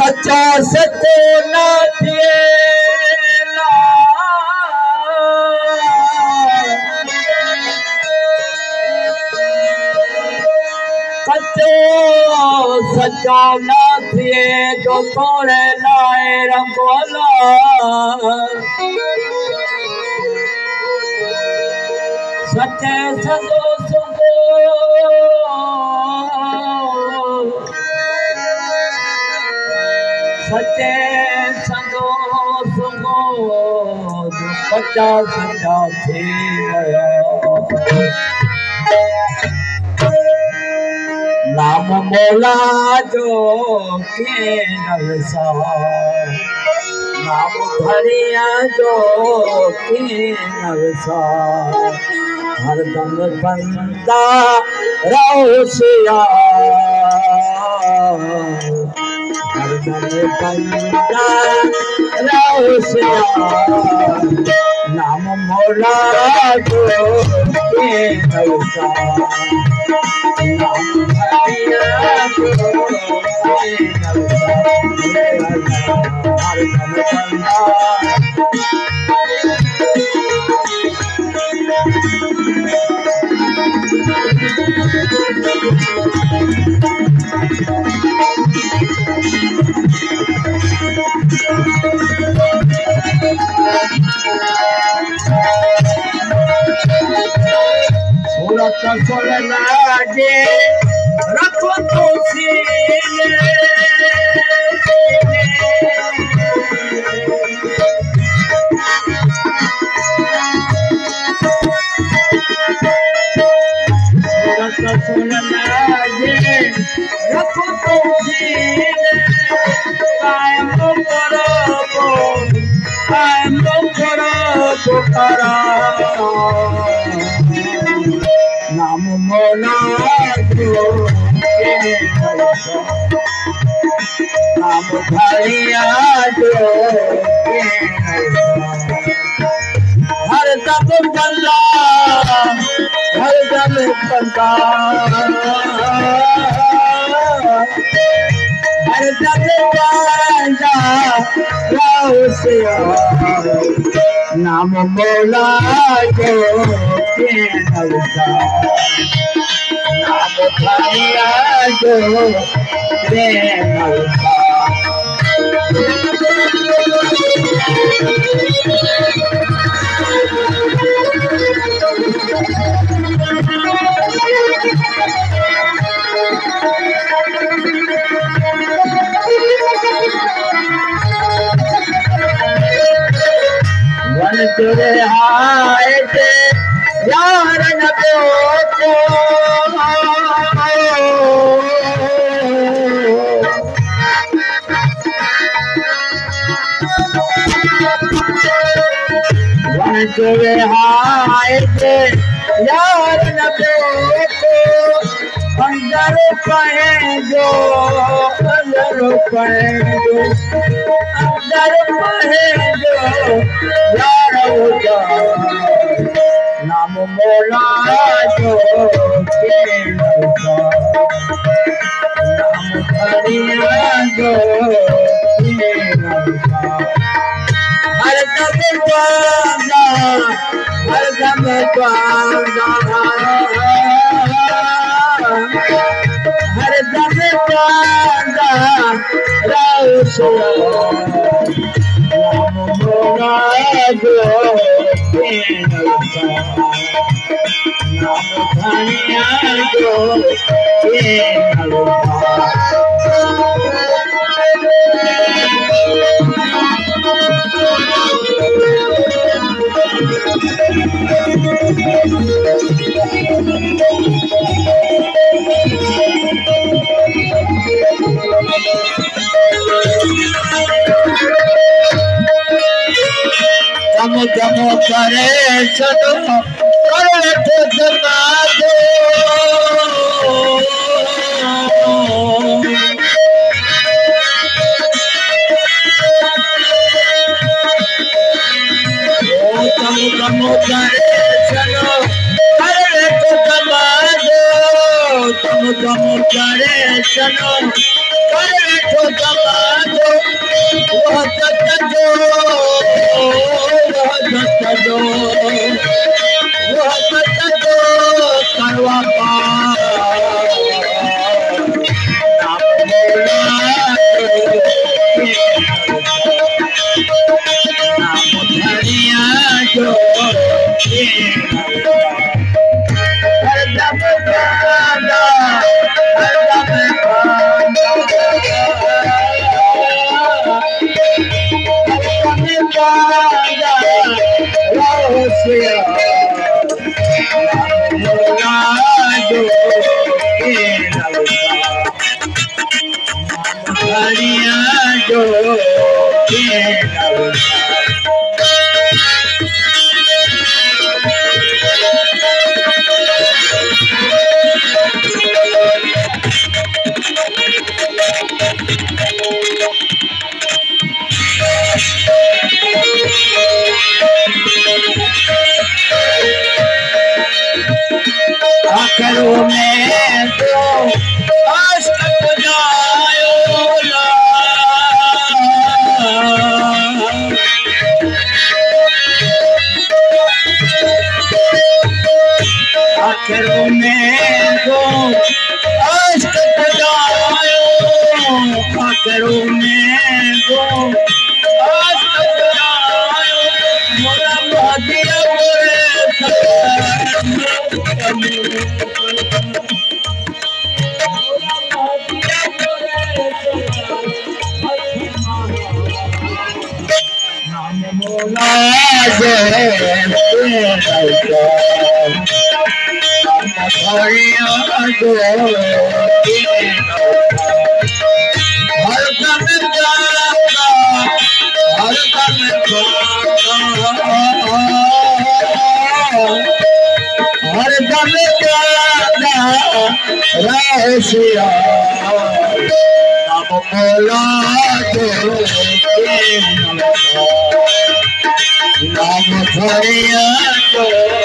कच्चा सको न थिएला कच्चो सच्चो न थिए तो थोड़े लाए रंगोला सच्चे सदो सुगो सच्चे सदो सुगो कच्चा सच्चा थी गया नाम मोला जो के नवसा नाम धरिया जो के नवसा हर दम बंदा रोशिया हर दम बंदा रोशिया नाम मोला जो के नवसा नाम धरिया जो के नवसा हर दम बंदा सोल लागे रखो तो सीने सोल लागे रखो तो सीने कायम करो करा नाम मोला जो के नवसा नाम धरिया जो के नवसा हर दम बंदा हर दम बंदा हर दम बंदा रोशिया नाम मोला जो के नवसा नाम धरिया जो के नवसा वन तुरे हाय से यार न को वन तुरे हाय से यार न को अंदर कहे जो अंदर कहे जो अंदर कहे जो यार होगा नाम मोला जो के नवसा नाम धरिया जो के नवसा हर दम बंदा हर दम बंदा हर दम बंदा रोशिया नाम मोला जो के नवसा नाम धरिया जो के नवसा जम जम करे सदो करे तो जमा दो आखिरों में तो अष्ट पुजायो आखिरों में तो अष्ट पुजायो आखिरों में तो अष्ट पुजायो मोरा भाग्य नाम मोला हर दम रसिया नाम मोला नाम धरिया